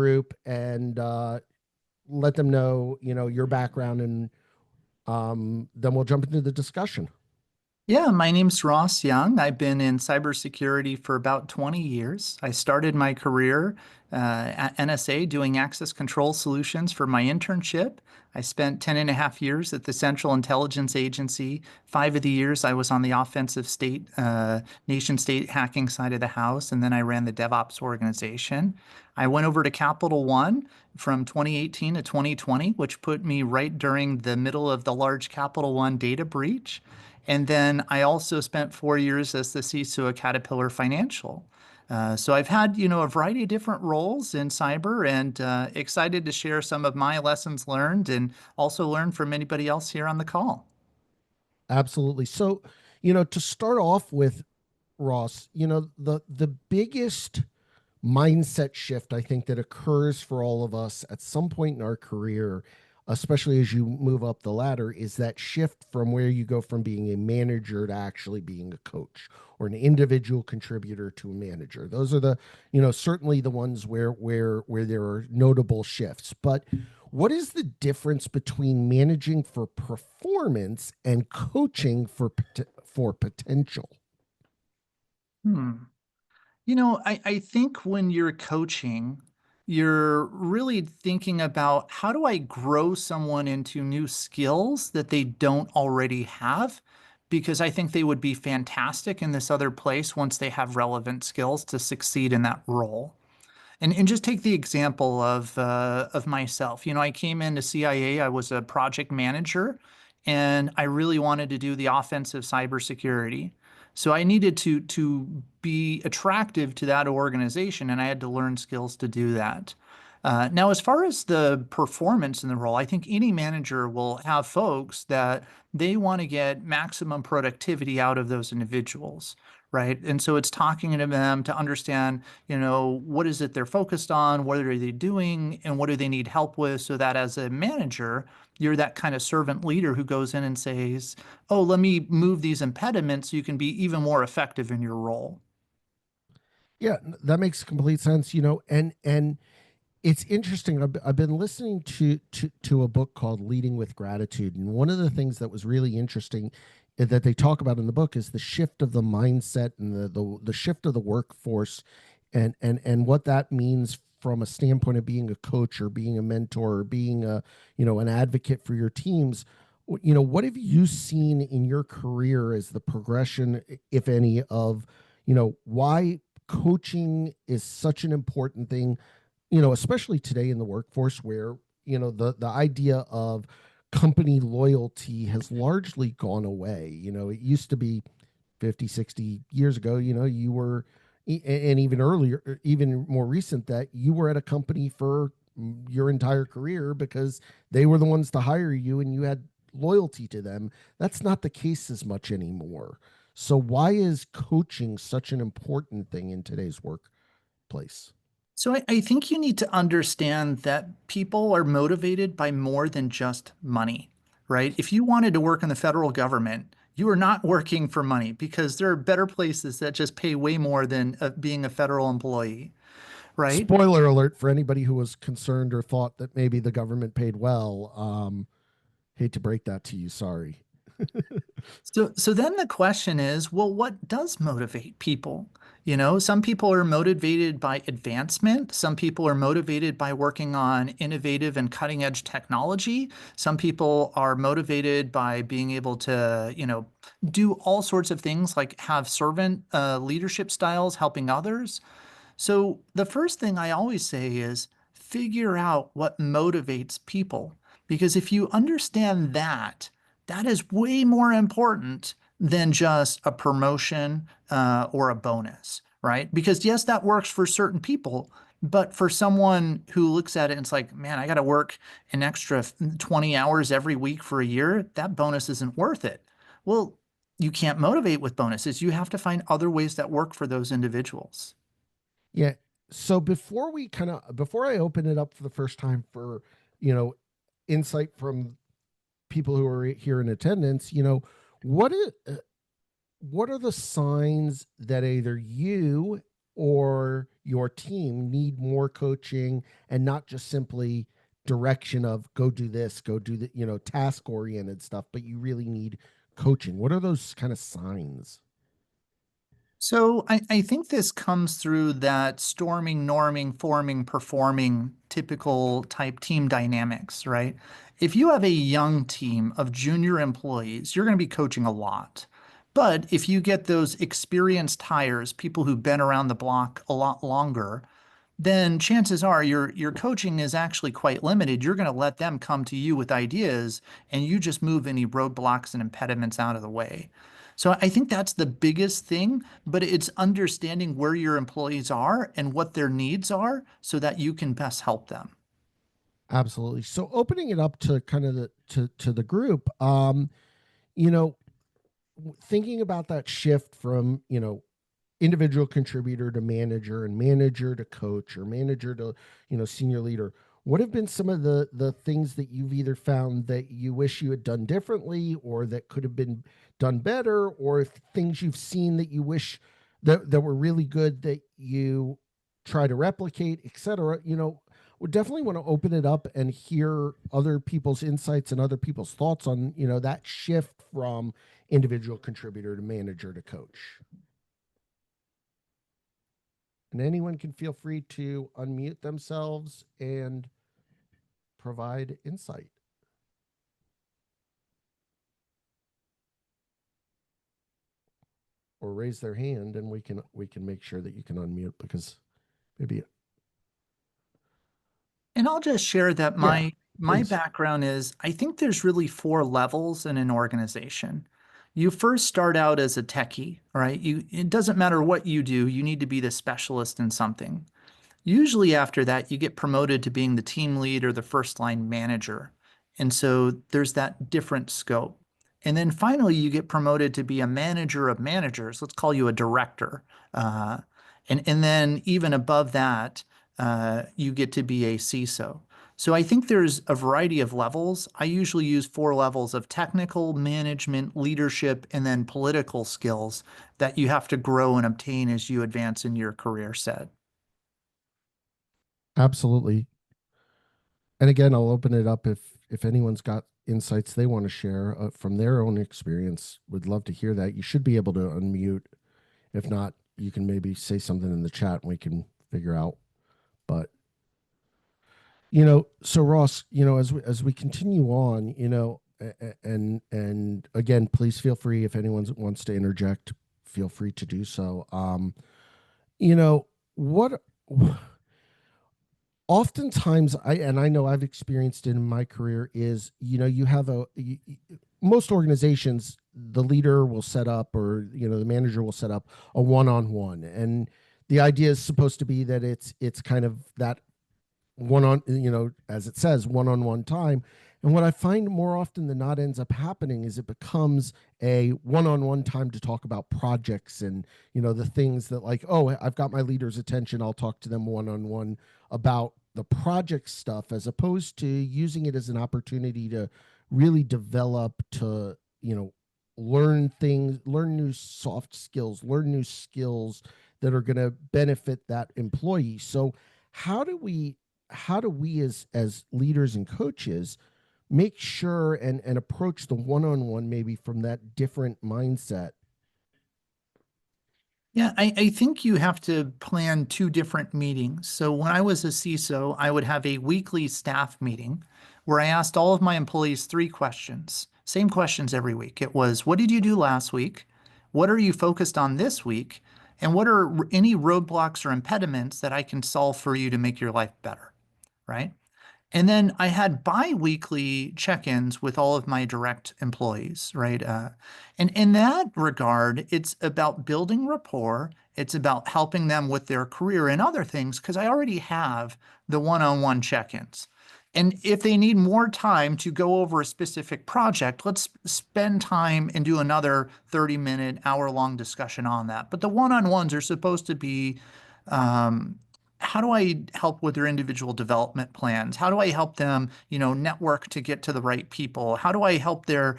group and let them know, your background, and then we'll jump into the discussion. Yeah, my name's Ross Young. I've been in cybersecurity for about 20 years. I started my career at NSA doing access control solutions for my internship. I spent 10 and a half years at the Central Intelligence Agency. 5 of the years I was on the offensive nation state hacking side of the house, and then I ran the DevOps organization. I went over to Capital One from 2018 to 2020, which put me right during the middle of the large Capital One data breach. And then I also spent 4 years as the CISO at Caterpillar Financial. So I've had, a variety of different roles in cyber and excited to share some of my lessons learned and also learn from anybody else here on the call. Absolutely. So, to start off with, Ross, the biggest mindset shift I think that occurs for all of us at some point in our career, especially as you move up the ladder, is that shift from where you go from being a manager to actually being a coach, or an individual contributor to a manager. Those are the, certainly the ones where there are notable shifts. But what is the difference between managing for performance and coaching for potential? Hmm. I think when you're coaching, you're really thinking about how do I grow someone into new skills that they don't already have? Because I think they would be fantastic in this other place once they have relevant skills to succeed in that role. And just take the example of myself. I came into CIA. I was a project manager, and I really wanted to do the offensive cybersecurity. So I needed to be attractive to that organization, and I had to learn skills to do that. Now, as far as the performance in the role, I think any manager will have folks that they want to get maximum productivity out of those individuals, right? And so it's talking to them to understand, what is it they're focused on, what are they doing, and what do they need help with, so that as a manager, you're that kind of servant leader who goes in and says, oh, let me move these impediments so you can be even more effective in your role. Yeah, that makes complete sense. And it's interesting. I've been listening to a book called Leading with Gratitude, and one of the things that was really interesting that they talk about in the book is the shift of the mindset and the shift of the workforce, and what that means from a standpoint of being a coach or being a mentor or being a an advocate for your teams. What have you seen in your career as the progression, if any, of why coaching is such an important thing, especially today in the workforce, where the idea of company loyalty has largely gone away. It used to be 50, 60 years ago, you were, and even earlier, even more recent, that you were at a company for your entire career because they were the ones to hire you and you had loyalty to them. That's not the case as much anymore. So why is coaching such an important thing in today's workplace? So I think you need to understand that people are motivated by more than just money, right? If you wanted to work in the federal government, you are not working for money because there are better places that just pay way more than being a federal employee, right? Spoiler alert for anybody who was concerned or thought that maybe the government paid well. Hate to break that to you. Sorry. So then the question is, well, what does motivate people? Some people are motivated by advancement. Some people are motivated by working on innovative and cutting edge technology. Some people are motivated by being able to, do all sorts of things like have servant leadership styles, helping others. So the first thing I always say is figure out what motivates people. Because if you understand that, that is way more important than just a promotion or a bonus, right? Because yes, that works for certain people, but for someone who looks at it and it's like, man, I got to work an extra 20 hours every week for a year, that bonus isn't worth it. Well, you can't motivate with bonuses. You have to find other ways that work for those individuals. Yeah. So before I open it up for the first time for, you know, insight from people who are here in attendance, what is, what are the signs that either you or your team need more coaching and not just simply direction of go do this, go do the, task oriented stuff, but you really need coaching? What are those kind of signs? So I think this comes through that storming, norming, forming, performing typical type team dynamics, right? If you have a young team of junior employees, you're going to be coaching a lot. But if you get those experienced hires, people who've been around the block a lot longer, then chances are your coaching is actually quite limited. You're going to let them come to you with ideas and you just move any roadblocks and impediments out of the way. So I think that's the biggest thing, but it's understanding where your employees are and what their needs are so that you can best help them. Absolutely. So opening it up to kind of to the group, you know, thinking about that shift from, individual contributor to manager and manager to coach or manager to, senior leader, what have been some of the things that you've either found that you wish you had done differently or that could have been done better, or things you've seen that you wish that were really good that you try to replicate, etc. We definitely want to open it up and hear other people's insights and other people's thoughts on, that shift from individual contributor to manager to coach. And anyone can feel free to unmute themselves and provide insight or raise their hand, and we can make sure that you can unmute, because maybe. And I'll just share that Yeah, my please. background is I think there's really four levels in an organization. You first start out as a techie, right? It doesn't matter what you do, you need to be the specialist in something. Usually after that, you get promoted to being the team lead or the first line manager. And so there's that different scope. And then finally, you get promoted to be a manager of managers. Let's call you a director. Uh, and then even above that, you get to be a CISO. So I think there's a variety of levels. I usually use four levels of technical, management, leadership, and then political skills that you have to grow and obtain as you advance in your career set. Absolutely. And again, I'll open it up if anyone's got insights they want to share from their own experience. Would love to hear that. You should be able to unmute. If not, you can maybe say something in the chat and we can figure out. But so Ross, as we continue on, and again, please feel free, if anyone wants to interject, feel free to do so. You know what? Oftentimes, I know I've experienced it in my career, is you have most organizations, the leader will set up, or the manager will set up a one-on-one, and the idea is supposed to be that it's kind of that one on, as it says, one-on-one time. And what I find more often than not ends up happening is it becomes a one-on-one time to talk about projects and the things that, like, oh, I've got my leader's attention, I'll talk to them one-on-one about the project stuff, as opposed to using it as an opportunity to really develop, to learn things, learn new soft skills, learn new skills that are going to benefit that employee. So how do we how do we as leaders and coaches make sure and approach the one-on-one maybe from that different mindset? Yeah, I think you have to plan two different meetings. So when I was a CISO, I would have a weekly staff meeting where I asked all of my employees three questions, same questions every week. It was, what did you do last week? What are you focused on this week? And what are any roadblocks or impediments that I can solve for you to make your life better? Right? And then I had bi-weekly check-ins with all of my direct employees, right? And in that regard, it's about building rapport. It's about helping them with their career and other things because I already have the one-on-one check-ins. And if they need more time to go over a specific project, let's spend time and do another 30-minute, hour-long discussion on that. But the one-on-ones are supposed to be how do I help with their individual development plans? How do I help them, network to get to the right people? How do I help their,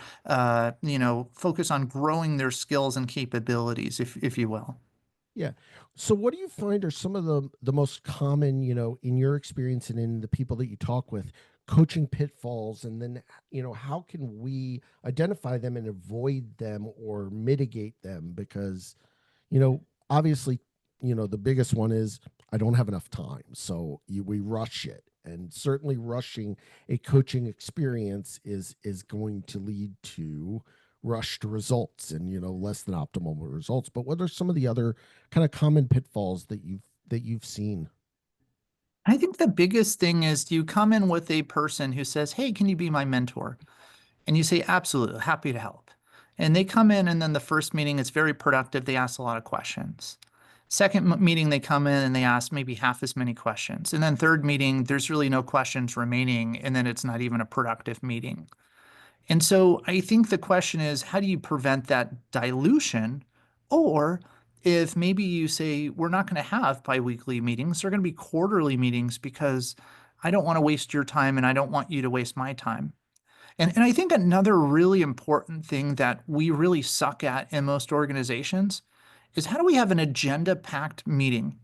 focus on growing their skills and capabilities, if you will? Yeah. So what do you find are some of the most common, in your experience and in the people that you talk with, coaching pitfalls, and then, how can we identify them and avoid them or mitigate them? Because, obviously, the biggest one is I don't have enough time. So we rush it. And certainly rushing a coaching experience is going to lead to rushed results and less than optimal results. But what are some of the other kind of common pitfalls that you've seen? I think the biggest thing is you come in with a person who says, "Hey, can you be my mentor?" And you say, "Absolutely, happy to help." And they come in, and then the first meeting is very productive. They ask a lot of questions. Second meeting, they come in and they ask maybe half as many questions. And then third meeting, there's really no questions remaining, and then it's not even a productive meeting. And so I think the question is, how do you prevent that dilution? Or if maybe you say, we're not going to have biweekly meetings, they're going to be quarterly meetings because I don't want to waste your time and I don't want you to waste my time. And I think another really important thing that we really suck at in most organizations is how do we have an agenda packed meeting?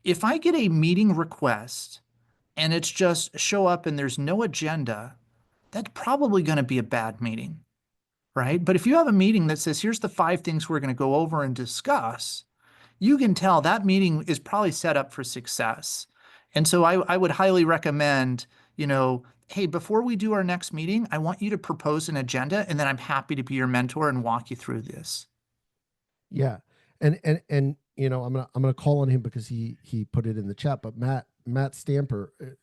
If I get a meeting request and it's just show up and there's no agenda, that's probably going to be a bad meeting, right? But if you have a meeting that says, here's the five things we're going to go over and discuss, you can tell that meeting is probably set up for success. And so I would highly recommend, hey, before we do our next meeting, I want you to propose an agenda, and then I'm happy to be your mentor and walk you through this. Yeah. And I'm gonna call on him because he put it in the chat. But Matt Stamper, I'd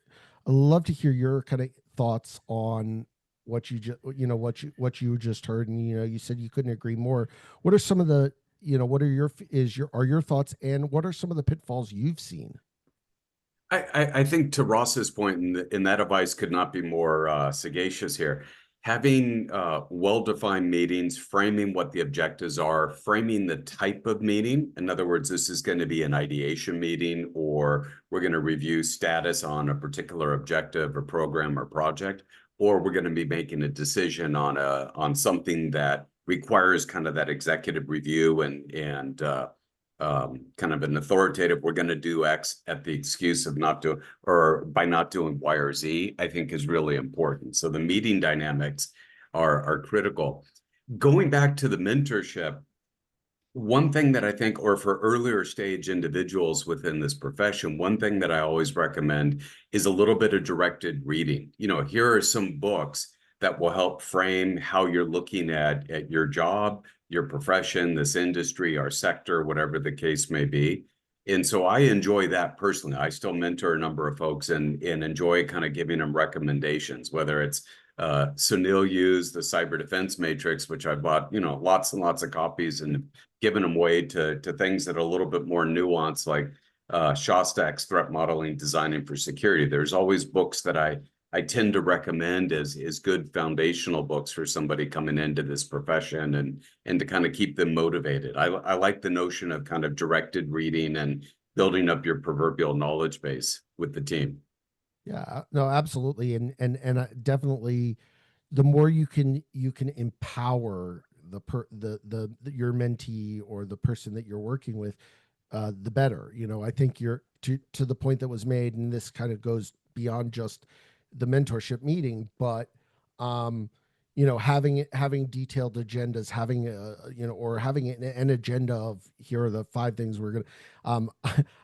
love to hear your kind of thoughts on what you just what you just heard, and you said you couldn't agree more. What are some of the what are your thoughts, and what are some of the pitfalls you've seen? I think to Ross's point, and that advice could not be more sagacious here. Having well-defined meetings, framing what the objectives are, framing the type of meeting. In other words, this is going to be an ideation meeting, or we're going to review status on a particular objective or program or project, or we're going to be making a decision on something that requires kind of that executive review and kind of an authoritative, we're going to do X at the excuse of not doing, or by not doing Y or Z, I think is really important. So the meeting dynamics are critical. Going back to the mentorship, one thing that I think, or for earlier stage individuals within this profession, one thing that I always recommend is a little bit of directed reading. Here are some books that will help frame how you're looking at your job, your profession, this industry, our sector, whatever the case may be. And so I enjoy that personally. I still mentor a number of folks and enjoy kind of giving them recommendations, whether it's Sunil used the cyber defense matrix, which I bought, lots and lots of copies and given them away to things that are a little bit more nuanced, like Shostak's threat modeling, designing for security. There's always books that I tend to recommend as good foundational books for somebody coming into this profession and to kind of keep them motivated. I like the notion of kind of directed reading and building up your proverbial knowledge base with the team. Yeah, no, absolutely, and definitely, the more you can empower the your mentee or the person that you're working with, the better. I think you're to the point that was made, and this kind of goes beyond just the mentorship meeting, but um, having detailed agendas, having or having an agenda of here are the five things we're gonna. Um,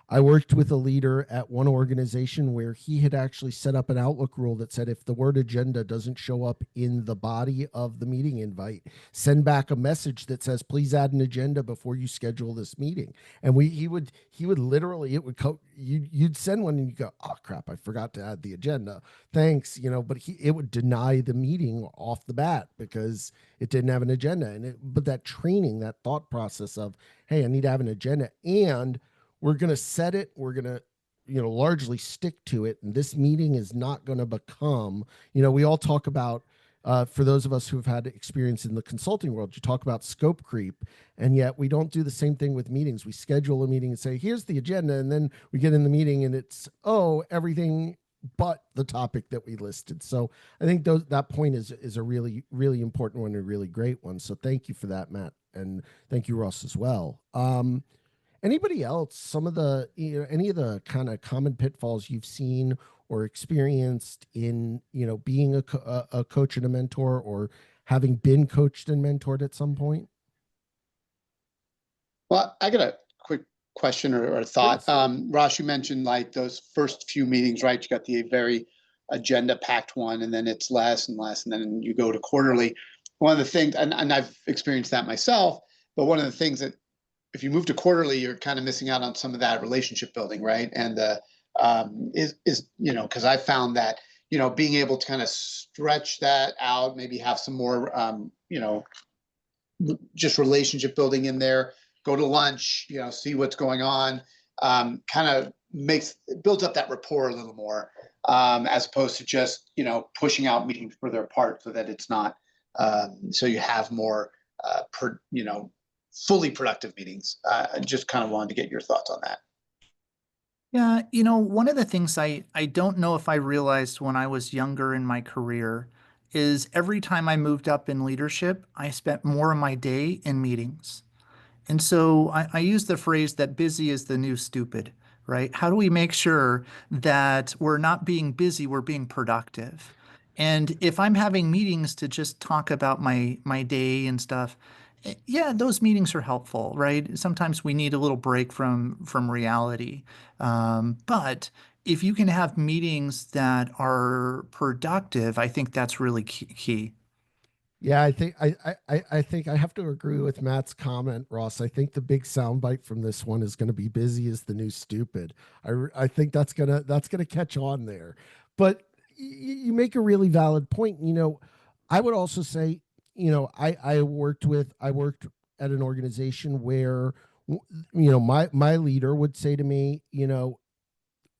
I worked with a leader at one organization where he had actually set up an Outlook rule that said if the word agenda doesn't show up in the body of the meeting invite, send back a message that says please add an agenda before you schedule this meeting. And he would literally, it would you'd send one and you go, oh crap, I forgot to add the agenda, thanks, but it would deny the meeting off the bat because it didn't have an agenda. But that training, that thought process of, hey, I need to have an agenda, and we're going to set it, we're going to largely stick to it, and this meeting is not going to become, we all talk about, for those of us who have had experience in the consulting world, you talk about scope creep, and yet we don't do the same thing with meetings. We schedule a meeting and say, here's the agenda, and then we get in the meeting and it's, oh, everything but the topic that we listed. So I think that point is a really, really important one, a really great one. So thank you for that, Matt, and thank you, Ross, as well. Anybody else, some of the, any of the kind of common pitfalls you've seen or experienced in, being a coach and a mentor, or having been coached and mentored at some point? Well, I got a quick question or thought. Please. Ross, you mentioned like those first few meetings, right? You got the very agenda packed one, and then it's less and less, and then you go to quarterly. One of the things, and I've experienced that myself, but one of the things that if you move to quarterly, you're kind of missing out on some of that relationship building, right? And is because I found that being able to kind of stretch that out, maybe have some more just relationship building in there, go to lunch, see what's going on, kind of builds up that rapport a little more, as opposed to just, pushing out meetings further apart so that it's not, so you have more, fully productive meetings. I just kind of wanted to get your thoughts on that. Yeah, one of the things I don't know if I realized when I was younger in my career is every time I moved up in leadership, I spent more of my day in meetings. And so I use the phrase that busy is the new stupid, right? How do we make sure that we're not being busy, we're being productive? And if I'm having meetings to just talk about my day and stuff, yeah, those meetings are helpful, right? Sometimes we need a little break from reality. But if you can have meetings that are productive, I think that's really key. Yeah, I think I have to agree with Matt's comment, Ross. I think the big soundbite from this one is going to be busy is the new stupid. I think that's gonna catch on there. But you make a really valid point. I would also say, I worked at an organization where, my leader would say to me,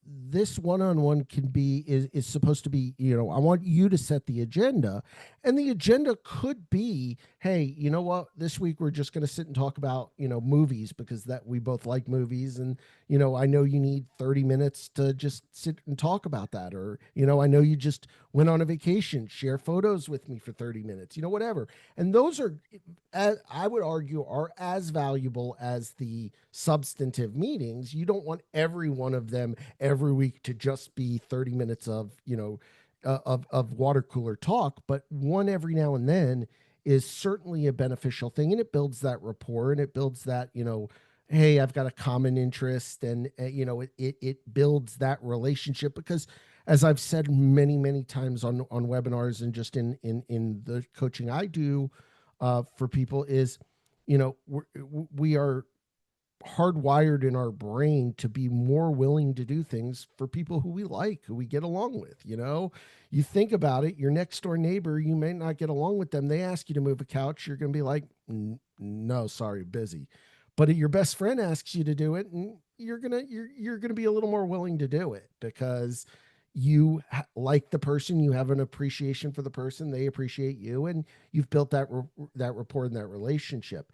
this one-on-one can be is supposed to be, I want you to set the agenda, and the agenda could be, hey, you know what, this week we're just going to sit and talk about, movies, because that we both like movies, and I know you need 30 minutes to just sit and talk about that, or I know you just went on a vacation, share photos with me for 30 minutes, whatever. And those are, I would argue, are as valuable as the substantive meetings. You don't want every one of them every week to just be 30 minutes of, of water cooler talk, but one every now and then is certainly a beneficial thing, and it builds that rapport, and it builds that, hey, I've got a common interest, and it builds that relationship, because as I've said many times on webinars, and just in the coaching I do for people, is we are hardwired in our brain to be more willing to do things for people who we like, who we get along with. You think about it, your next door neighbor, you may not get along with them. They ask you to move a couch, you're going to be like, no, sorry, busy. But your best friend asks you to do it, and you're going to be a little more willing to do it, because you like the person, you have an appreciation for the person, they appreciate you, and you've built that rapport and that relationship.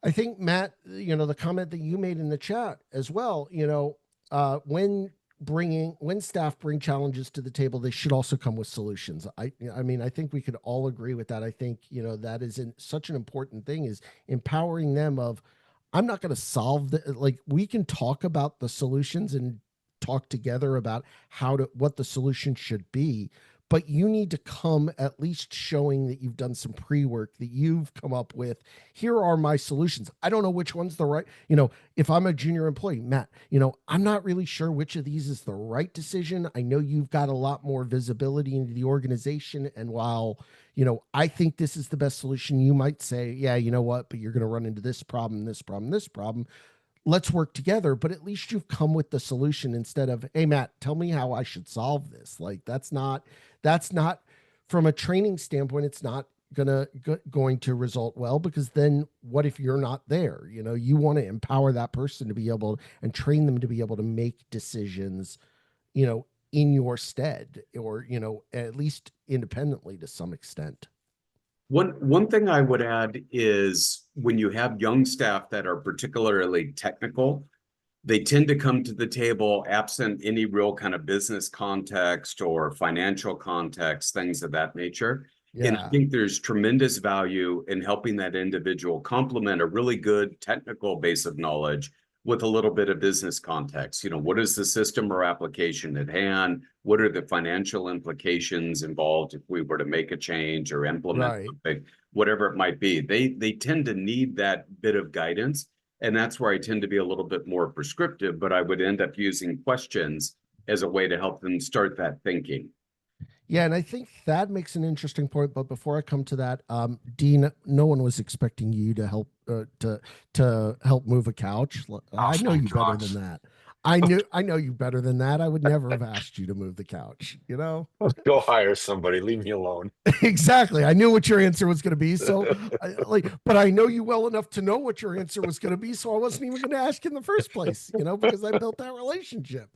I think, Matt, the comment that you made in the chat as well, when staff bring challenges to the table, they should also come with solutions. I mean, I think we could all agree with that. I think, that is such an important thing, is empowering them of, I'm not going to solve like, we can talk about the solutions and talk together about what the solution should be, but you need to come at least showing that you've done some pre-work, that you've come up with, here are my solutions. I don't know which one's the right, if I'm a junior employee, Matt, I'm not really sure which of these is the right decision. I know you've got a lot more visibility into the organization, and while, I think this is the best solution, you might say, yeah, you know what, but you're going to run into this problem, this problem, this problem. Let's work together. But at least you've come with the solution, instead of, hey, Matt, tell me how I should solve this. Like, that's not from a training standpoint, it's not going to result well, because then what if you're not there? You want to empower that person to be able, and train them to be able to make decisions, in your stead, or at least independently to some extent. One thing I would add is, when you have young staff that are particularly technical, they tend to come to the table absent any real kind of business context or financial context, things of that nature. And I Yeah. think there's tremendous value in helping that individual complement a really good technical base of knowledge with a little bit of business context. You know, what is the system or application at hand? What are the financial implications involved if we were to make a change or implement Right. something, whatever it might be? They tend to need that bit of guidance. And that's where I tend to be a little bit more prescriptive, but I would end up using questions as a way to help them start that thinking. Yeah, and I think that makes an interesting point. But before I come to that, Dean, no one was expecting you to help to help move a couch. I Oh know my you better than gosh. that. I know you better than that. I would never have asked you to move the couch. You know. Go hire somebody. Leave me alone. Exactly. I knew what your answer was going to be. So, but I know you well enough to know what your answer was going to be. So I wasn't even going to ask in the first place. You know, because I built that relationship.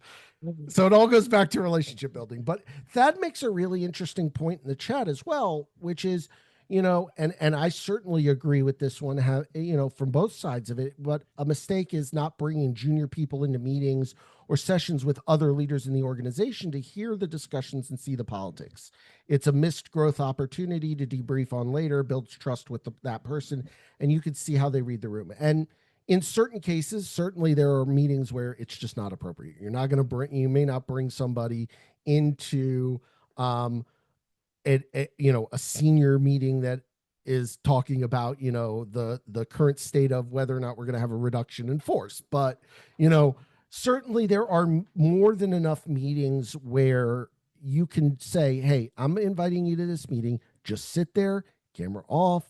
So it all goes back to relationship building. But that makes a really interesting point in the chat as well, which is, you know, and I certainly agree with this one, how, you know, from both sides of it. But a mistake is not bringing junior people into meetings or sessions with other leaders in the organization to hear the discussions and see the politics. It's a missed growth opportunity to debrief on later, builds trust with that person, and you can see how they read the room. And in certain cases, certainly there are meetings where it's just not appropriate. You're not going to bring, you may not bring somebody into um, you know, a senior meeting that is talking about, you know, the current state of whether or not we're going to have a reduction in force. But, you know, certainly there are more than enough meetings where you can say, hey, I'm inviting you to this meeting, just sit there, camera off,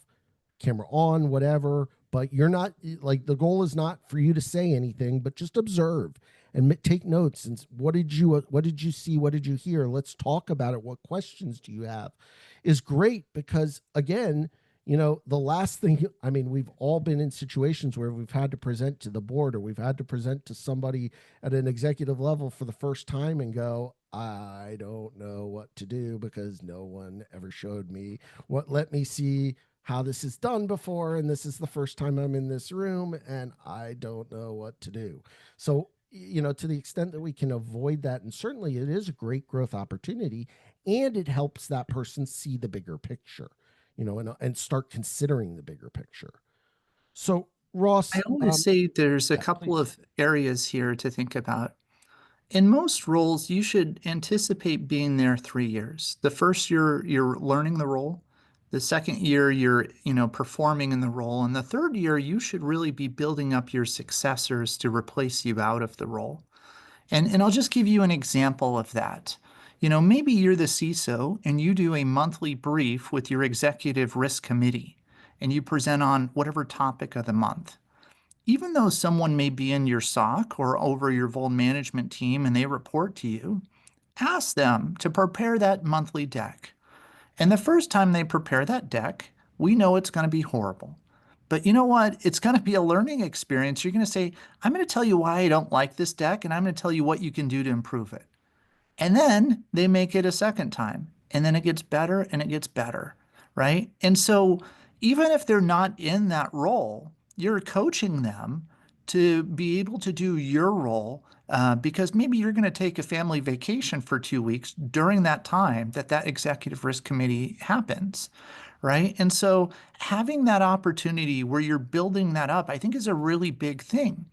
camera on, whatever. But you're not, like, the goal is not for you to say anything, but just observe and take notes. And what did you see? What did you hear? Let's talk about it. What questions do you have? Is great, because again, you know, the last thing, I mean, we've all been in situations where we've had to present to the board, or we've had to present to somebody at an executive level for the first time and go, I don't know what to do because no one ever showed me let me see how this is done before, and this is the first time I'm in this room and I don't know what to do. So, you know, to the extent that we can avoid that, and certainly it is a great growth opportunity, and it helps that person see the bigger picture, you know, and start considering the bigger picture. So, I Ross, always say there's a yeah, couple please. of areas here to think about. In most roles, you should anticipate being there 3 years. The first year, you're learning the role. The second year, you're, performing in the role. And the third year, you should really be building up your successors to replace you out of the role. And I'll just give you an example of that. Maybe you're the CISO and you do a monthly brief with your executive risk committee and you present on whatever topic of the month. Even though someone may be in your SOC or over your Vol management team and they report to you, ask them to prepare that monthly deck. And the first time they prepare that deck, we know it's going to be horrible. But you know what? It's going to be a learning experience. You're going to say, I'm going to tell you why I don't like this deck, and I'm going to tell you what you can do to improve it. And then they make it a second time, and then it gets better and it gets better, right? And so even if they're not in that role, you're coaching them to be able to do your role because maybe you're going to take a family vacation for 2 weeks during that time that executive risk committee happens, right? And so having that opportunity where you're building that up, I think is a really big thing.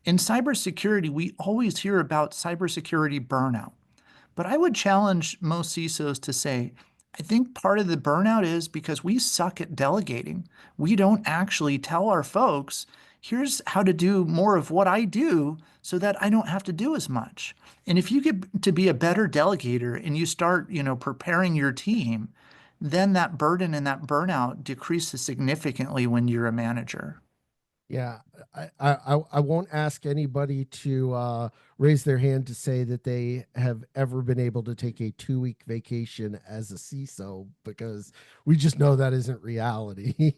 In cybersecurity, we always hear about cybersecurity burnout. But I would challenge most CISOs to say, I think part of the burnout is because we suck at delegating. We don't actually tell our folks, here's how to do more of what I do so that I don't have to do as much. And if you get to be a better delegator and you start, preparing your team, then that burden and that burnout decreases significantly when you're a manager. Yeah, I won't ask anybody to raise their hand to say that they have ever been able to take a 2 week vacation as a CISO, because we just know that isn't reality.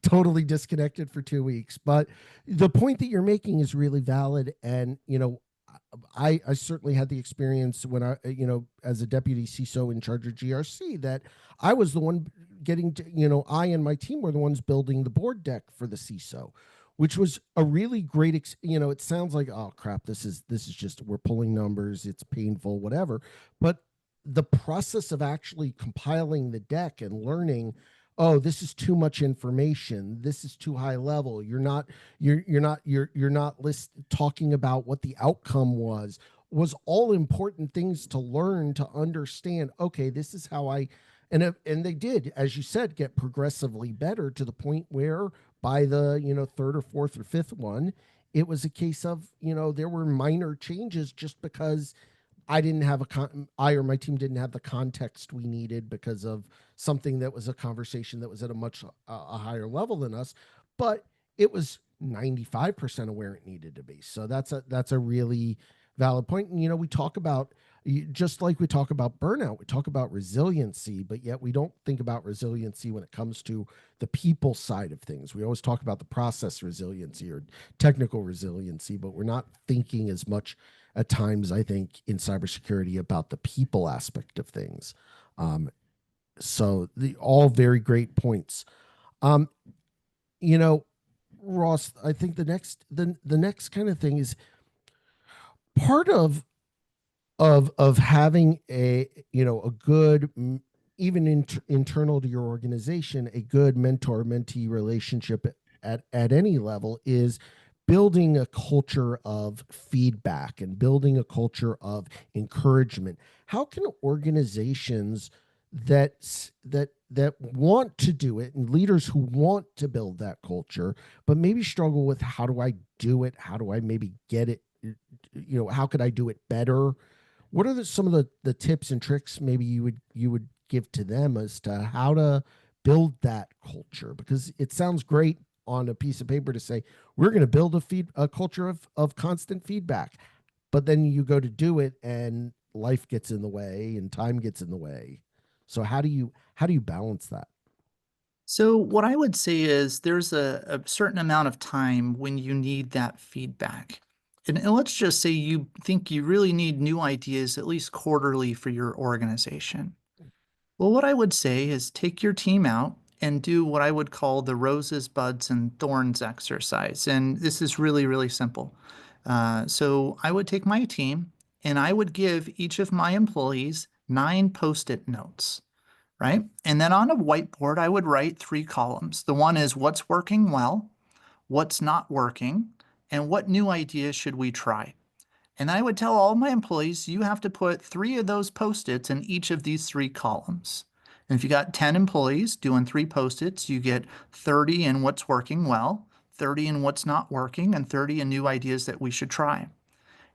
Totally disconnected for 2 weeks. But the point that you're making is really valid, and I certainly had the experience when as a deputy CISO in charge of GRC, that I was the one getting to, I and my team were the ones building the board deck for the CISO, which was a really great, it sounds like, oh crap, this is just, we're pulling numbers, it's painful, whatever. But the process of actually compiling the deck and learning, oh, this is too much information, this is too high level, you're not talking about what the outcome was all important things to learn, to understand, okay, this is how I, and they did, as you said, get progressively better to the point where by the, third or fourth or fifth one, it was a case of, there were minor changes just because I or my team didn't have the context we needed because of something that was a conversation that was at a much a higher level than us, but it was 95% of where it needed to be. So that's a really valid point. And we talk about, just like we talk about burnout, we talk about resiliency, but yet we don't think about resiliency when it comes to the people side of things. We always talk about the process resiliency or technical resiliency, but we're not thinking as much at times, I think, in cybersecurity about the people aspect of things. So the all very great points. Um, you know, Ross, I think the next kind of thing is part of having a a good even internal to your organization, a good mentor mentee relationship at any level is building a culture of feedback and building a culture of encouragement. How can organizations that want to do it, and leaders who want to build that culture but maybe struggle with, how do I do it, how do I maybe get it, how could I do it better, what are some of the tips and tricks maybe you would give to them as to how to build that culture? Because it sounds great on a piece of paper to say we're going to build a culture of constant feedback, but then you go to do it and life gets in the way and time gets in the way. So how do you balance that? So what I would say is there's a certain amount of time when you need that feedback. And let's just say you think you really need new ideas at least quarterly for your organization. Well, what I would say is take your team out and do what I would call the roses, buds, and thorns exercise. And this is really, really simple. So I would take my team and I would give each of my employees 9 Post-it notes, right? And then on a whiteboard, I would write 3 columns. The one is what's working well, what's not working, and what new ideas should we try? And I would tell all my employees, you have to put 3 of those Post-its in each of these 3 columns. And if you got 10 employees doing 3 Post-its, you get 30 in what's working well, 30 in what's not working, and 30 in new ideas that we should try.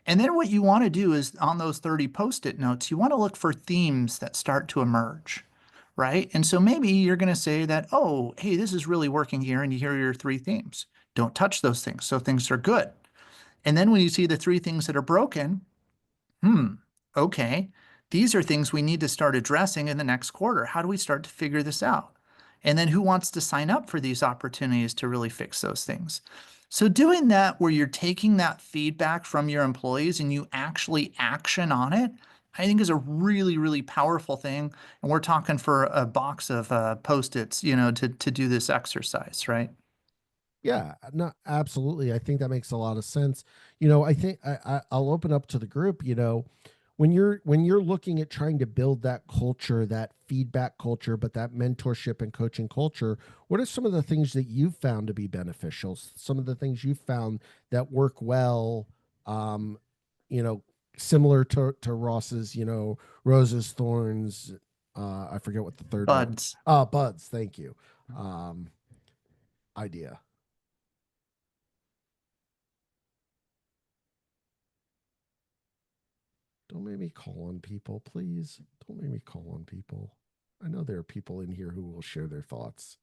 And then what you want to do is on those 30 Post-it notes, you want to look for themes that start to emerge, right? And so maybe you're going to say that, oh, hey, this is really working here, and here are your 3 themes. Don't touch those things, so things are good. And then when you see the 3 things that are broken, okay, these are things we need to start addressing in the next quarter. How do we start to figure this out? And then who wants to sign up for these opportunities to really fix those things? So doing that where you're taking that feedback from your employees and you actually action on it, I think is a really, really powerful thing. And we're talking for a box of Post-its, to do this exercise, right? Yeah, no, absolutely. I think that makes a lot of sense. I think I'll open up to the group. When you're looking at trying to build that culture, that feedback culture, but that mentorship and coaching culture, what are some of the things that you've found to be beneficial? Some of the things you've found that work well, um, you know, similar to Ross's, roses, thorns. I forget what the third one. Buds. Buds. Thank you. Um, idea. Don't make me call on people, please. Don't make me call on people. I know there are people in here who will share their thoughts.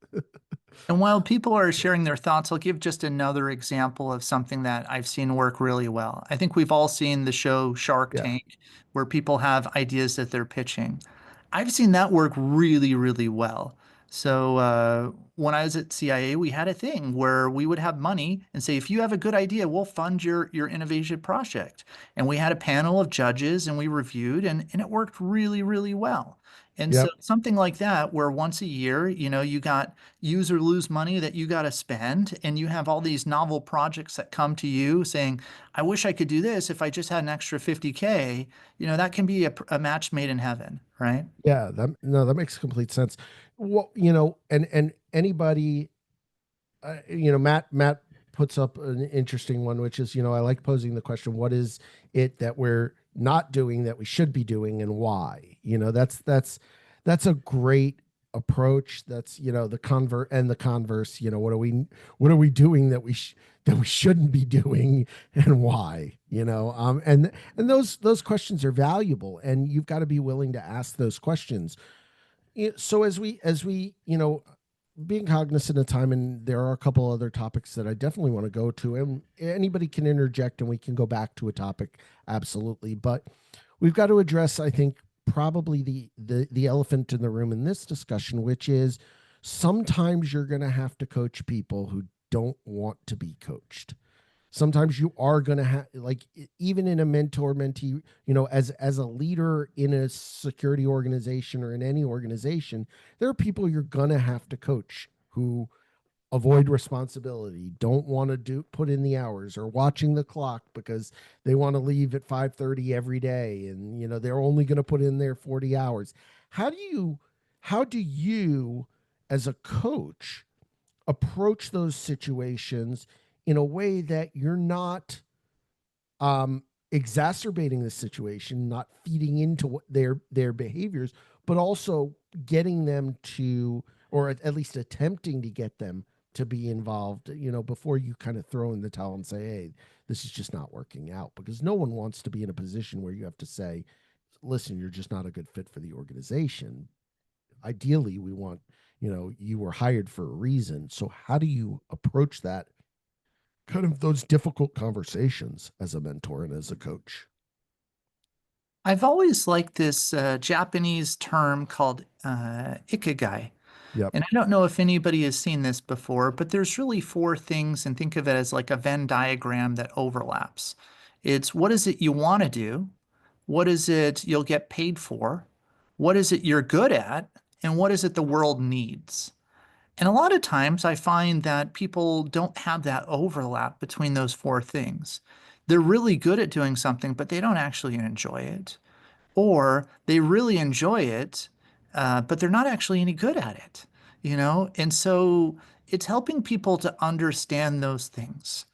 And while people are sharing their thoughts, I'll give just another example of something that I've seen work really well. I think we've all seen the show Shark Yeah. Tank, where people have ideas that they're pitching. I've seen that work really, really well. So when I was at CIA, we had a thing where we would have money and say, if you have a good idea, we'll fund your innovation project. And we had a panel of judges and we reviewed, and it worked really, really well. And so Yep. something like that, where once a year, you got use or lose money that you got to spend, and you have all these novel projects that come to you saying, I wish I could do this if I just had an extra 50K, that can be a match made in heaven, right? Yeah, that makes complete sense. Well, and anybody, Matt puts up an interesting one, which is, I like posing the question, what is it that we're not doing that we should be doing, and why? That's a great approach. That's, the convert and the converse. What are we doing that we shouldn't be doing, and why? And those questions are valuable, and you've got to be willing to ask those questions. So as we being cognizant of time, and there are a couple other topics that I definitely want to go to, and anybody can interject and we can go back to a topic, absolutely. But we've got to address, I think, probably the elephant in the room in this discussion, which is sometimes you're going to have to coach people who don't want to be coached. Sometimes you are going to have, like, even in a mentor mentee, as a leader in a security organization or in any organization, there are people you're going to have to coach who avoid responsibility, don't want to put in the hours, or watching the clock because they want to leave at 5:30 every day, and they're only going to put in their 40 hours. How do you as a coach approach those situations in a way that you're not exacerbating the situation, not feeding into their behaviors, but also getting them to, or at least attempting to get them to be involved, before you kind of throw in the towel and say, hey, this is just not working out, because no one wants to be in a position where you have to say, listen, you're just not a good fit for the organization. Ideally, we want, you were hired for a reason. So how do you approach that kind of those difficult conversations as a mentor and as a coach? I've always liked this Japanese term called ikigai. Yep. And I don't know if anybody has seen this before, but there's really four things, and think of it as like a Venn diagram that overlaps. It's, what is it you want to do? What is it you'll get paid for? What is it you're good at? And what is it the world needs? And a lot of times I find that people don't have that overlap between those four things. They're really good at doing something, but they don't actually enjoy it. Or they really enjoy it, but they're not actually any good at it. And so it's helping people to understand those things.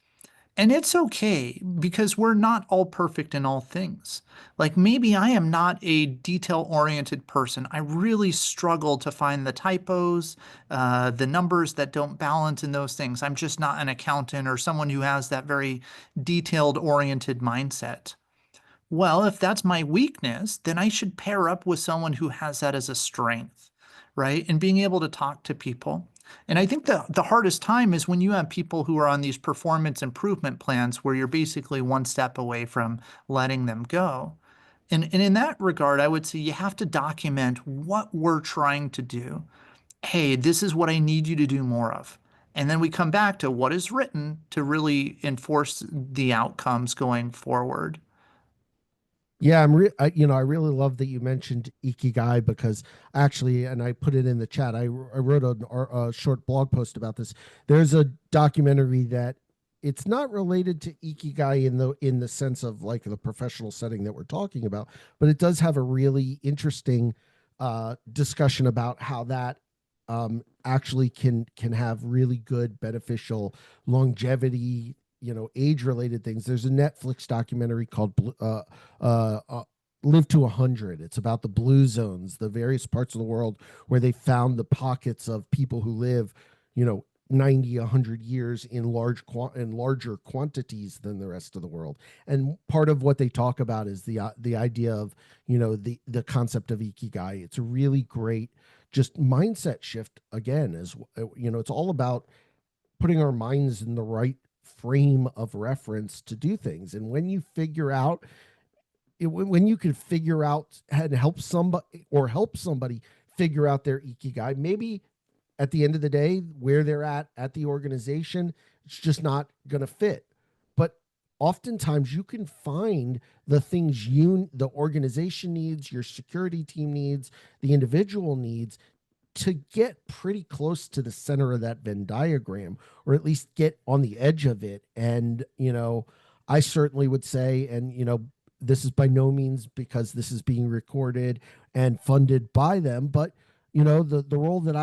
And it's okay because we're not all perfect in all things. Like, maybe I am not a detail-oriented person. I really struggle to find the typos, the numbers that don't balance in those things. I'm just not an accountant or someone who has that very detailed-oriented mindset. Well, if that's my weakness, then I should pair up with someone who has that as a strength, right? And being able to talk to people. And I think the hardest time is when you have people who are on these performance improvement plans where you're basically one step away from letting them go. And in that regard, I would say you have to document what we're trying to do. Hey, this is what I need you to do more of. And then we come back to what is written to really enforce the outcomes going forward. Yeah, I really love that you mentioned ikigai, because actually, and I put it in the chat. I wrote a short blog post about this. There's a documentary that it's not related to ikigai in the sense of like the professional setting that we're talking about, but it does have a really interesting discussion about how that actually can have really good beneficial longevity, age related things. There's a Netflix documentary called Live to 100. It's about the blue zones, the various parts of the world where they found the pockets of people who live, 90, 100 years in larger quantities than the rest of the world. And part of what they talk about is the idea of, the concept of ikigai. It's a really great just mindset shift, again, as it's all about putting our minds in the right frame of reference to do things. And when you figure out when you can figure out and help somebody figure out their ikigai, maybe at the end of the day, where they're at the organization, it's just not going to fit. But oftentimes you can find the things the organization needs, your security team needs, the individual needs, to get pretty close to the center of that Venn diagram, or at least get on the edge of it. And, I certainly would say, and, this is by no means because this is being recorded and funded by them, but, the role that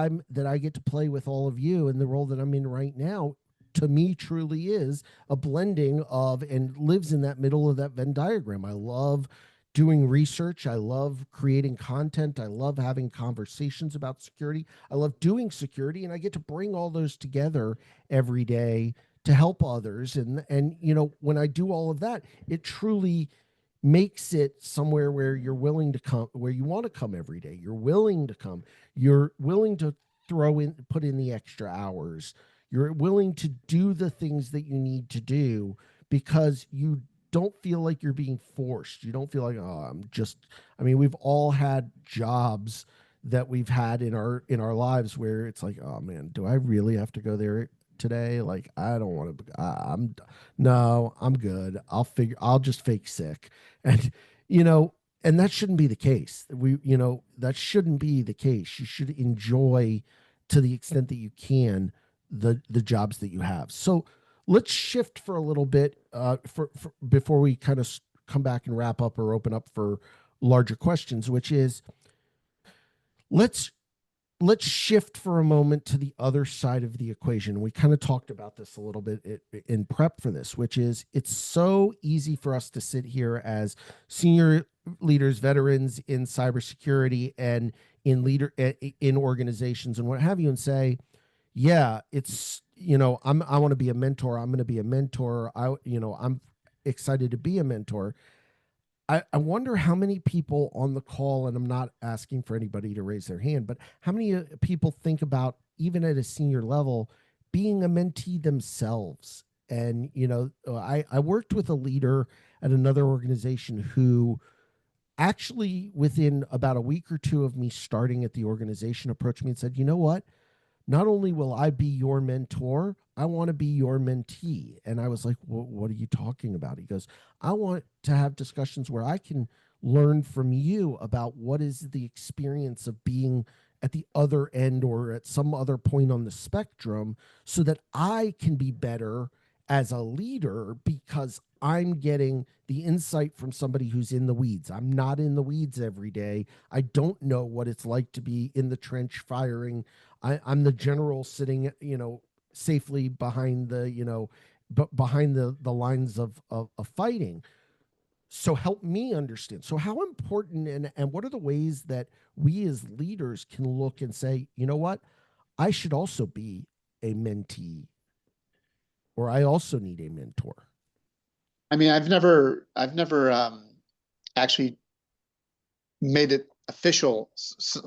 I get to play with all of you, and the role that I'm in right now, to me truly is a blending of, and lives in that middle of that Venn diagram. I love doing research. I love creating content. I love having conversations about security. I love doing security, and I get to bring all those together every day to help others. And when I do all of that, it truly makes it somewhere where you're willing to come, where you want to come every day. You're willing to come. You're willing to put in the extra hours. You're willing to do the things that you need to do because you don't feel like you're being forced. You don't feel like, oh, I mean, we've all had jobs that we've had in our lives where it's like, oh man, do I really have to go there today? Like, I don't want to, I'm no, I'm good. I'll just fake sick. And, you know, and that shouldn't be the case. That shouldn't be the case. You should enjoy, to the extent that you can, the jobs that you have. So let's shift for a little bit, for before we kind of come back and wrap up or open up for larger questions, which is, let's shift for a moment to the other side of the equation. We kind of talked about this a little bit in prep for this, which is, it's so easy for us to sit here as senior leaders, veterans in cybersecurity and in organizations and what have you, and say, yeah, it's, I want to be a mentor. I'm going to be a mentor. I'm excited to be a mentor. I wonder how many people on the call, and I'm not asking for anybody to raise their hand, but how many people think about, even at a senior level, being a mentee themselves? And, I worked with a leader at another organization who actually, within about a week or two of me starting at the organization, approached me and said, you know what? Not only will I be your mentor, I want to be your mentee. And I was like, what are you talking about? He goes, I want to have discussions where I can learn from you about what is the experience of being at the other end or at some other point on the spectrum, so that I can be better as a leader, because I'm getting the insight from somebody who's in the weeds. I'm not in the weeds every day. I don't know what it's like to be in the trench firing. I'm the general sitting, safely behind behind the lines of fighting. So help me understand. So how important, and what are the ways that we as leaders can look and say, you know what, I should also be a mentee, or I also need a mentor. I mean, I've never actually made it official,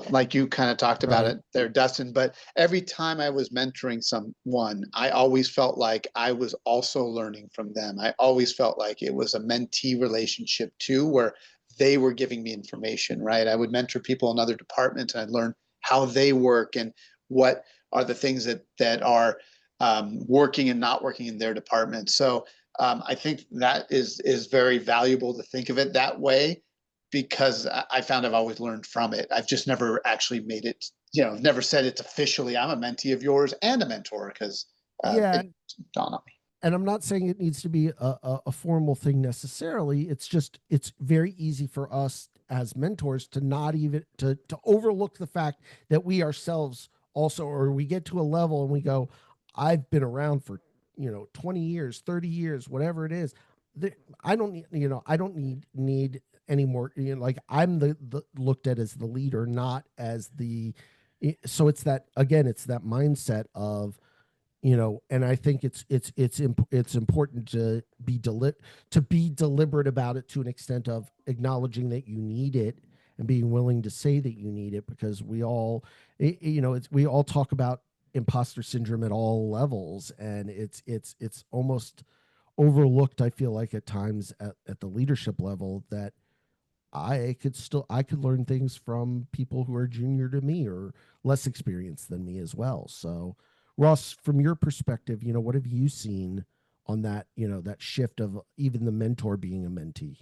like you kind of talked about Right. it there, Dustin. But every time I was mentoring someone, I always felt like I was also learning from them. I always felt like it was a mentee relationship too, where they were giving me information, right? I would mentor people in other departments, and I'd learn how they work and what are the things that are working and not working in their department. So I think that is very valuable to think of it that way, because I found I've always learned from it. I've just never actually made it, never said it's officially, I'm a mentee of yours and a mentor, because Yeah. it dawned on me. And I'm not saying it needs to be a formal thing necessarily. It's just, it's very easy for us as mentors to not even to overlook the fact that we ourselves also, or we get to a level and we go, I've been around for 20 years, 30 years, whatever it is. The, I don't need, I don't need any more, like, I'm the looked at as the leader, not as the, so it's that, again, it's that mindset of, and I think it's important to be deliberate about it, to an extent of acknowledging that you need it and being willing to say that you need it, because we all, we all talk about imposter syndrome at all levels, and it's almost overlooked, I feel like, at times at the leadership level, that I could learn things from people who are junior to me or less experienced than me as well. So, Ross, from your perspective, what have you seen on that, that shift of even the mentor being a mentee?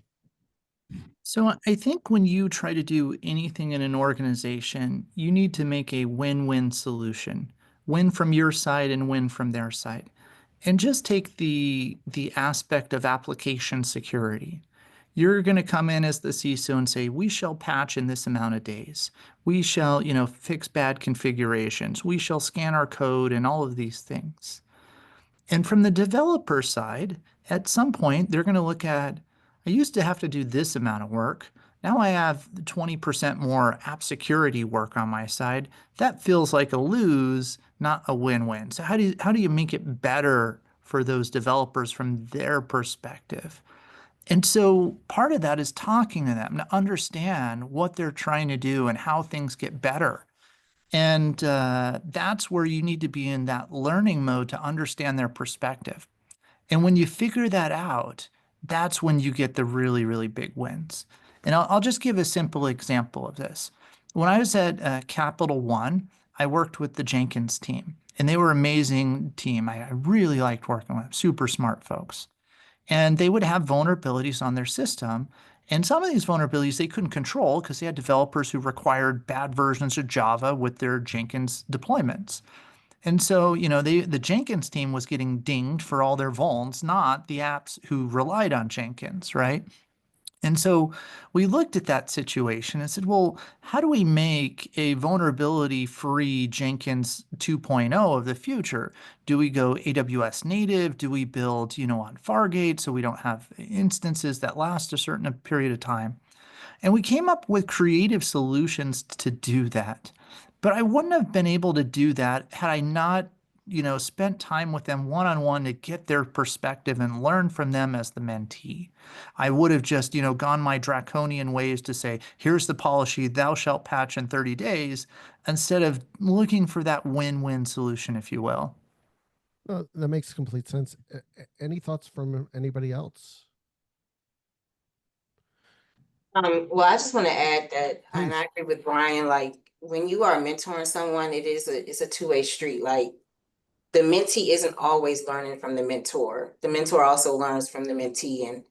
So I think when you try to do anything in an organization, you need to make a win-win solution. Win from your side and win from their side. And just take the aspect of application security. You're going to come in as the CISO and say, we shall patch in this amount of days. We shall, fix bad configurations. We shall scan our code and all of these things. And from the developer side, at some point, they're going to look at, I used to have to do this amount of work. Now I have 20% more app security work on my side. That feels like a lose, not a win-win. So how do you make it better for those developers from their perspective? And so part of that is talking to them to understand what they're trying to do and how things get better. And that's where you need to be in that learning mode to understand their perspective. And when you figure that out, that's when you get the really, really big wins. And I'll just give a simple example of this. When I was at Capital One, I worked with the Jenkins team, and they were an amazing team. I really liked working with them, super smart folks. And they would have vulnerabilities on their system. And some of these vulnerabilities they couldn't control because they had developers who required bad versions of Java with their Jenkins deployments. And so, the Jenkins team was getting dinged for all their vulns, not the apps who relied on Jenkins, right? And so we looked at that situation and said, well, how do we make a vulnerability free Jenkins 2.0 of the future? Do we go AWS native? Do we build, on Fargate so we don't have instances that last a certain period of time? And we came up with creative solutions to do that. But I wouldn't have been able to do that had I not, spent time with them one-on-one to get their perspective and learn from them as the mentee. I would have just, gone my draconian ways to say, here's the policy, thou shalt patch in 30 days, instead of looking for that win-win solution, if you will. That makes complete sense. Any thoughts from anybody else? Well, I just want to add that, and Please. I agree with Brian, like when you are mentoring someone, it's a two-way street. Like the mentee isn't always learning from the mentor. The mentor also learns from the mentee. And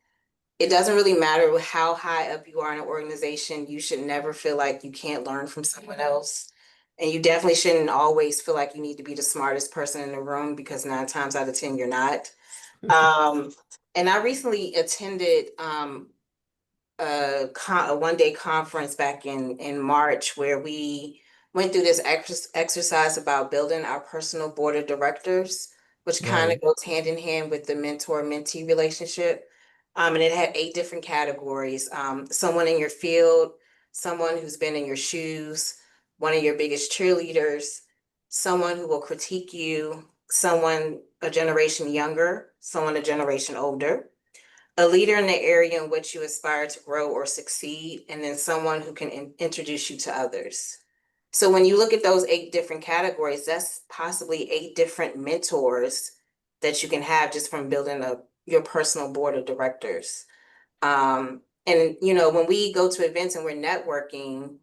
it doesn't really matter how high up you are in an organization, you should never feel like you can't learn from someone else. And you definitely shouldn't always feel like you need to be the smartest person in the room because 9 times out of 10, you're not. Um, and I recently attended a one-day conference back in March where we went through this exercise about building our personal board of directors, which kind Right. of goes hand in hand with the mentor-mentee relationship. And it had 8 different categories. Someone in your field, someone who's been in your shoes, one of your biggest cheerleaders, someone who will critique you, someone a generation younger, someone a generation older, a leader in the area in which you aspire to grow or succeed, and then someone who can introduce you to others. So when you look at those 8 different categories, that's possibly 8 different mentors that you can have just from building your personal board of directors. And when we go to events and we're networking,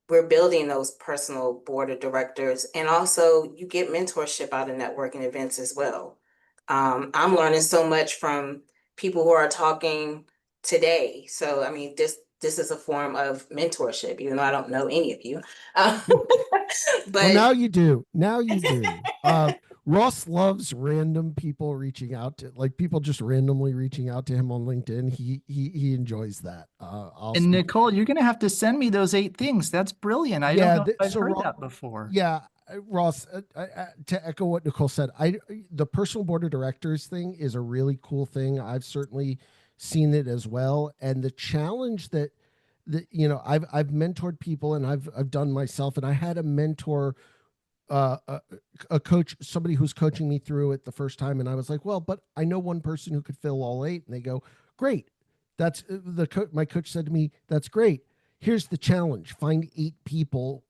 we're building those personal board of directors, and also you get mentorship out of networking events as well. I'm learning so much from people who are talking today. So I mean, this is a form of mentorship, even though I don't know any of you. Um, Well, but now you do. Now you do. Ross loves random people reaching out to, like people just randomly reaching out to him on LinkedIn. He enjoys that. I'll And speak. Nicole, you're going to have to send me those 8 things. That's brilliant. I don't Yeah. know if I've So heard that before. yeah, Ross. To echo what Nicole said, the personal board of directors thing is a really cool thing. I've certainly seen it as well, and the challenge that I've mentored people and I've done myself, and I had a mentor, uh, a, a coach, somebody who's coaching me through it the first time, and I was like, well, but I know one person who could fill all 8, and they go, great. That's my coach said to me, that's great. Here's the challenge: find 8 people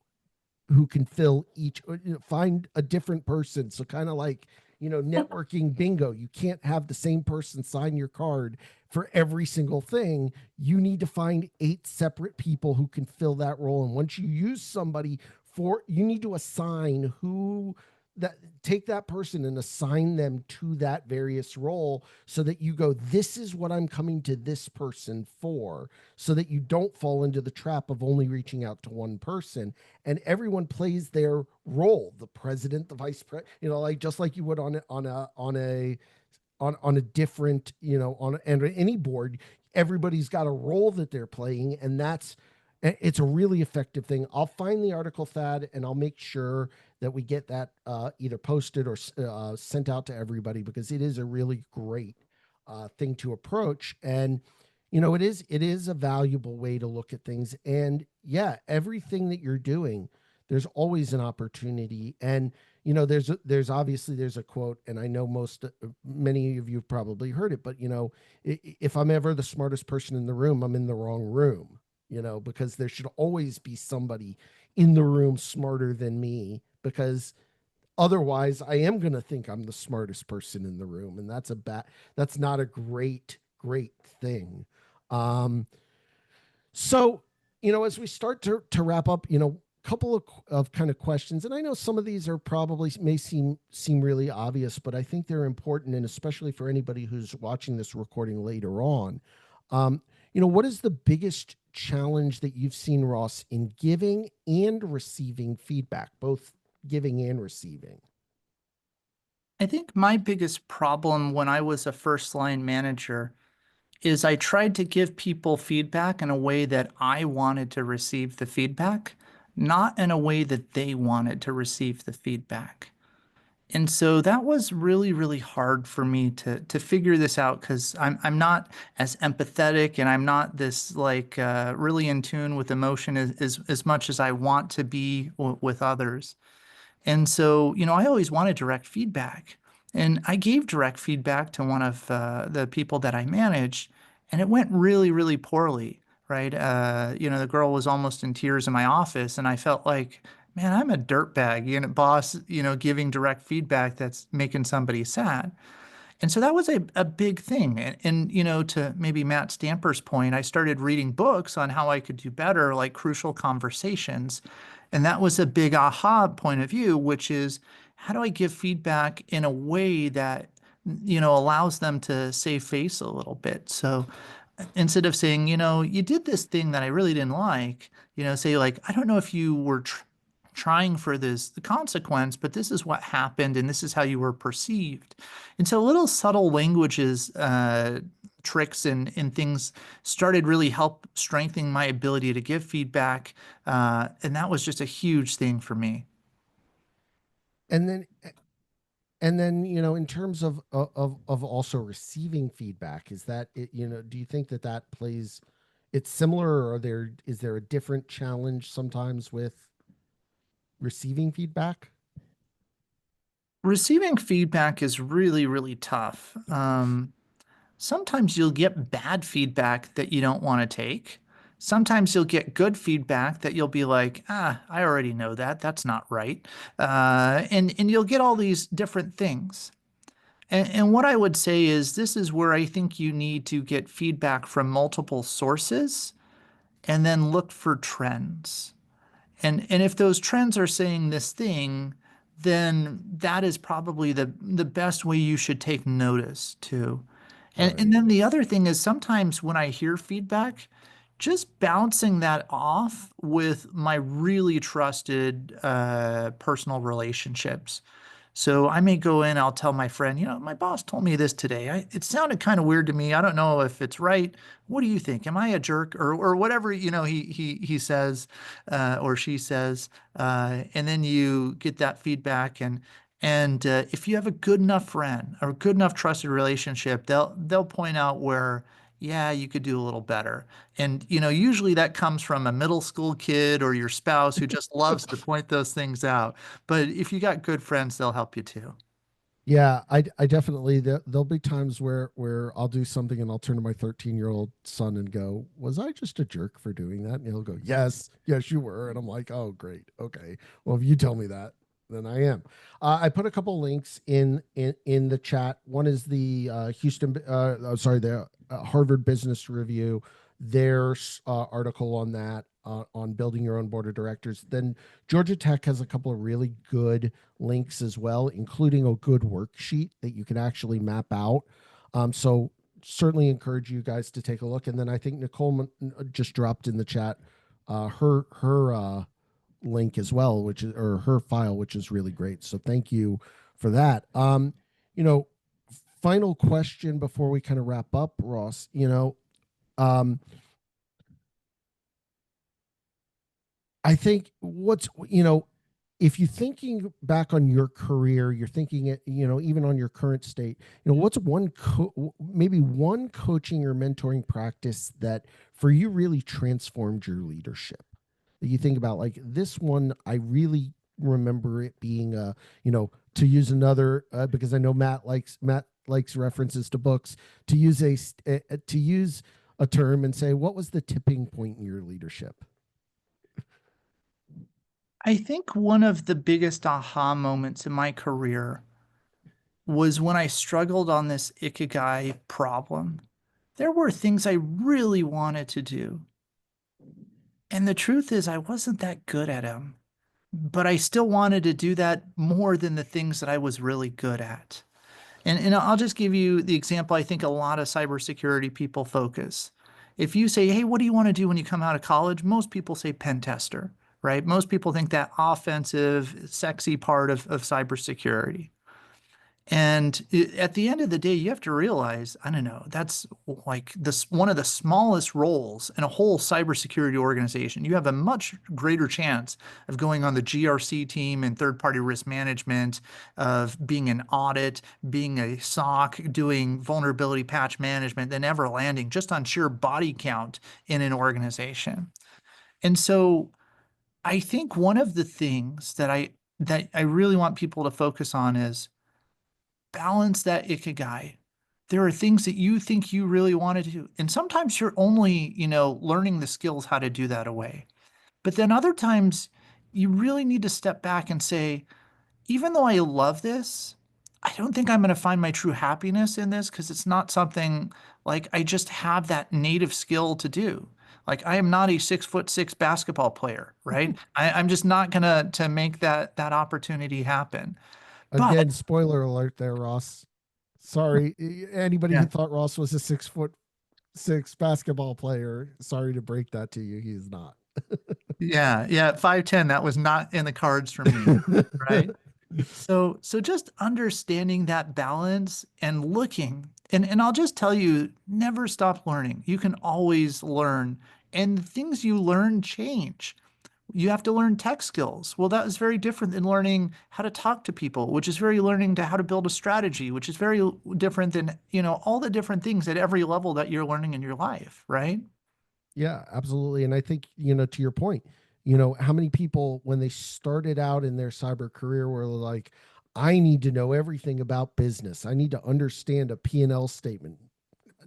who can fill each, find a different person. So kind of like networking bingo. You can't have the same person sign your card for every single thing. You need to find 8 separate people who can fill that role. And once you use somebody you need to assign who that take that person and assign them to that various role, so that you go, this is what I'm coming to this person for, so that you don't fall into the trap of only reaching out to one person, and everyone plays their role, the president, the vice president, like just like you would on a different, on any board. Everybody's got a role that they're playing, and it's a really effective thing. I'll find the article, Thad, and I'll make sure that we get that either posted or sent out to everybody, because it is a really great thing to approach. And it is a valuable way to look at things. And yeah, everything that you're doing, there's always an opportunity. And there's obviously there's a quote, and I know many of you have probably heard it, but if I'm ever the smartest person in the room, I'm in the wrong room. Because there should always be somebody in the room smarter than me, because otherwise I am going to think I'm the smartest person in the room. And that's not a great thing. Um, so, as we start to wrap up, couple of kind of questions, and I know some of these are probably may seem really obvious, but I think they're important, and especially for anybody who's watching this recording later on. What is the biggest challenge that you've seen, Ross, in giving and receiving feedback, both giving and receiving? I think my biggest problem when I was a first line manager is I tried to give people feedback in a way that I wanted to receive the feedback, not in a way that they wanted to receive the feedback. And so that was really, really hard for me to figure this out, because I'm not as empathetic, and I'm not this like really in tune with emotion as much as I want to be with others. And so, I always wanted direct feedback. And I gave direct feedback to one of the people that I managed, and it went really, really poorly, right? The girl was almost in tears in my office, and I felt like, man, I'm a dirtbag, boss, giving direct feedback that's making somebody sad. And so that was a big thing. And, to maybe Matt Stamper's point, I started reading books on how I could do better, like Crucial Conversations. And that was a big aha point of view, which is, how do I give feedback in a way that, allows them to save face a little bit? So instead of saying, you did this thing that I really didn't like, say like, I don't know if you were trying for the consequence, but this is what happened, and this is how you were perceived. And so little subtle languages, tricks and things started really help strengthening my ability to give feedback. And that was just a huge thing for me. And then in terms of also receiving feedback, is that it, do you think that plays it's similar, or is there a different challenge sometimes with receiving feedback? Receiving feedback is really, really tough. Sometimes you'll get bad feedback that you don't want to take. Sometimes you'll get good feedback that you'll be like, I already know that. That's not right. And you'll get all these different things. And what I would say is, this is where I think you need to get feedback from multiple sources and then look for trends. And if those trends are saying this thing, then that is probably the best way you should take notice too. And Right. then the other thing is, sometimes when I hear feedback, just bouncing that off with my really trusted personal relationships. So I may go in, I'll tell my friend, my boss told me this today. It sounded kind of weird to me. I don't know if it's right. What do you think? Am I a jerk, or whatever, he says, or she says, and then you get that feedback. And if you have a good enough friend or a good enough trusted relationship, they'll point out where, yeah, you could do a little better. And usually that comes from a middle school kid or your spouse who just loves to point those things out. But if you got good friends, they'll help you too. Yeah, I definitely there'll be times where I'll do something and I'll turn to my 13-year-old son and go, "Was I just a jerk for doing that?" And he'll go, "Yes, yes, you were." And I'm like, "Oh, great. Okay. Well, if you tell me that." than I am. I put a couple links in the chat. One is the the Harvard Business Review, their article on that, on building your own board of directors. Then Georgia Tech has a couple of really good links as well, including a good worksheet that you can actually map out. So certainly encourage you guys to take a look. And then I think Nicole just dropped in the chat her link as well, which is, or her file, which is really great. So thank you for that. You know, final question before we kind of wrap up, Ross. Um, I think if you're thinking back on your career, you're thinking it, even on your current state, what's maybe one coaching or mentoring practice that for you really transformed your leadership? That you think about, like, this one, I really remember it being to use another, because I know Matt likes references to books, to use to use a term and say, what was the tipping point in your leadership? I think one of the biggest aha moments in my career was when I struggled on this ikigai problem. There were things I really wanted to do. And the truth is, I wasn't that good at them, but I still wanted to do that more than the things that I was really good at. And I'll just give you the example I think a lot of cybersecurity people focus. If you say, hey, what do you want to do when you come out of college? Most people say pen tester, right? Most people think that offensive, sexy part of cybersecurity. And at the end of the day, you have to realize, I don't know, that's like this one of the smallest roles in a whole cybersecurity organization. You have a much greater chance of going on the GRC team and third-party risk management, of being an audit, being a SOC, doing vulnerability patch management than ever landing just on sheer body count in an organization. And so I think one of the things that I really want people to focus on is balance that ikigai. There are things that you think you really want to do. And sometimes you're only, learning the skills how to do that away. But then other times you really need to step back and say, even though I love this, I don't think I'm going to find my true happiness in this because it's not something like I just have that native skill to do. Like I am not a 6'6" basketball player, right? I'm just not gonna to make that opportunity happen. But Again, spoiler alert there, Ross. Sorry, anybody who yeah, thought Ross was a 6'6" basketball player, sorry to break that to you. He is not. yeah, 5'10", that was not in the cards for me, right? So just understanding that balance and looking, and I'll just tell you, never stop learning. You can always learn, and things you learn change. You have to learn tech skills. Well, that is very different than learning how to talk to people, which is very learning to how to build a strategy, which is very different than, all the different things at every level that you're learning in your life, right? Yeah, absolutely. And I think, to your point, how many people, when they started out in their cyber career, were like, I need to know everything about business. I need to understand a P&L statement.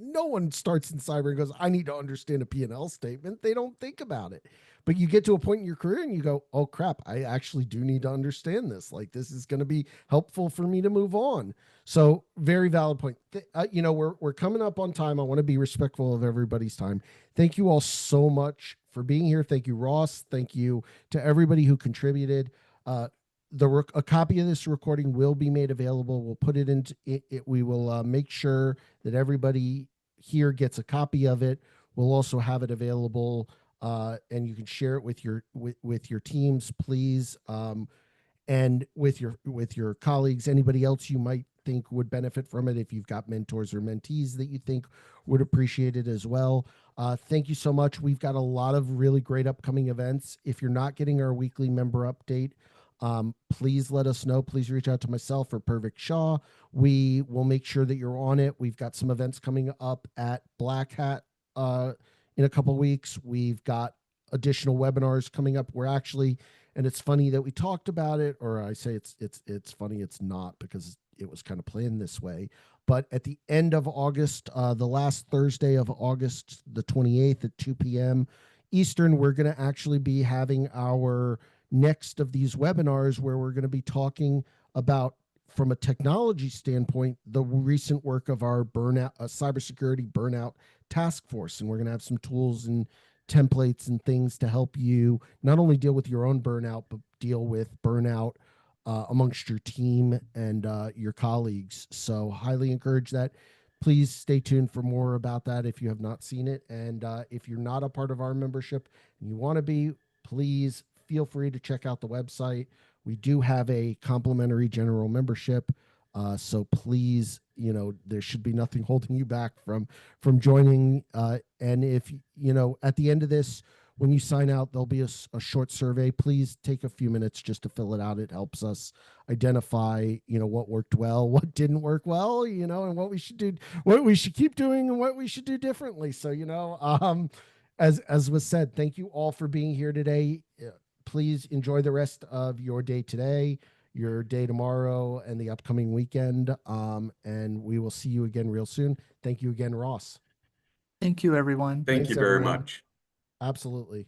No one starts in cyber and goes, I need to understand a P&L statement. They don't think about it. But you get to a point in your career and you go, oh crap, I actually do need to understand this. Like, this is going to be helpful for me to move on. So very valid point. We're coming up on time. I want to be respectful of everybody's time. Thank you all so much for being here. Thank you, Ross. Thank you to everybody who contributed. A copy of this recording will be made available. We'll put it into it. We will make sure that everybody here gets a copy of it. We'll also have it available, and you can share it with your teams, please, and with your colleagues. Anybody else you might think would benefit from it. If you've got mentors or mentees that you think would appreciate it as well. Thank you so much. We've got a lot of really great upcoming events. If you're not getting our weekly member update, please let us know. Please reach out to myself or Perfect Shaw. We will make sure that you're on it. We've got some events coming up at Black Hat in a couple weeks. We've got additional webinars coming up. We're actually, and it's funny that we talked about it, or I say it's funny. It's not, because it was kind of planned this way. But at the end of August, the last Thursday of August, the 28th at 2 p.m. Eastern, we're going to actually be having our next of these webinars where we're going to be talking about, from a technology standpoint, the recent work of our burnout, cybersecurity burnout task force. And we're going to have some tools and templates and things to help you not only deal with your own burnout, but deal with burnout amongst your team and your colleagues. So, highly encourage that. Please stay tuned for more about that if you have not seen it. And if you're not a part of our membership and you want to be, please feel free to check out the website. We do have a complimentary general membership. So please, there should be nothing holding you back from joining. And if at the end of this, when you sign out, there'll be a short survey. Please take a few minutes just to fill it out. It helps us identify, what worked well, what didn't work well, and what we should do, what we should keep doing, and what we should do differently. So, as was said, thank you all for being here today. Please enjoy the rest of your day today, your day tomorrow, and the upcoming weekend. And we will see you again real soon. Thank you again, Ross. Thank you, everyone. Thank Thanks, you very everyone. much. Absolutely.